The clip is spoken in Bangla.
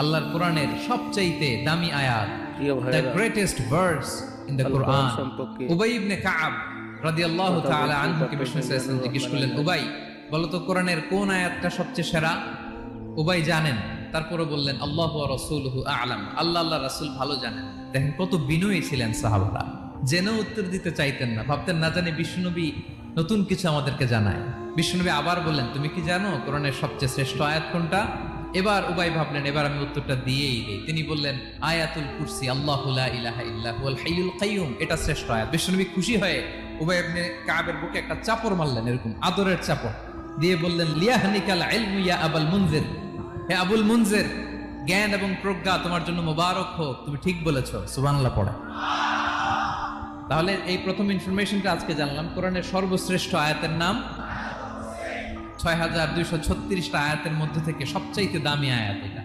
আল্লাহর কোরআনের সবচাইতে দামি আয়াত, প্রিয় দ্য ভাইরা, গ্রেটেস্ট ভার্স ইন দ্য আল কোরআন। কোরআন সম্পর্কে উবাই ইবনে কাআব রাদিয়াল্লাহু কথা তাআলা বলতে আনহুকে কথা বিষ্ণু সাল্লাল্লাহু আলাইহি ওয়াসাল্লাম জিজ্ঞেস করলেন, জানুয়ারি উবাই বলো তো কোরআনের কোন আয়াতটা সবচেয়ে সেরা? উবাই জানেন, তারপরে বললেন আল্লাহু ওয়া রাসূলুহু আ'লাম, আল্লাহ আল্লাহ রাসূল ভালো জানেন। দেখেন কত বিনয়ী ছিলেন সাহাবারা, জেনেও উত্তর দিতে চাইতেন না, ভাবতেন না জানি বিষ্ণুনবী নতুন কিছু আমাদেরকে জানায়। বিষ্ণুনবী আবার বললেন, তুমি কি জানো কোরআনের সবচেয়ে শ্রেষ্ঠ আয়াত কোনটা? এবার উবাই ভাবলেন এবার আমি উত্তরটা দিয়েই দেই। তিনি বললেন আয়াতুল কুরসি, আল্লাহু লা ইলাহা ইল্লা হুয়াল হাইয়ুল কাইয়ুম, এটা শ্রেষ্ঠ আয়াত। বিষ্ণুনবী খুশি হয়ে উবাই ইবনে কাবের বুকে একটা চাপড় মারলেন, এরকম আদরের চাপড় দিয়ে বললেন লিয়াহনিকাল ইলমু ইয়া আবুল মুনজির, হে আবুল মুনজির, জ্ঞান এবং প্রজ্ঞা তোমার জন্য মোবারক হোক, তুমি ঠিক বলেছো। সুবহানাল্লাহ পড়ে। তাহলে এই প্রথম ইনফরমেশনটা আজকে জানলাম, কোরআনের সর্বশ্রেষ্ঠ আয়াতের নাম ৬,২৩৬টা আয়াতের মধ্যে থেকে সবচাইতে দামি আয়াত এটা।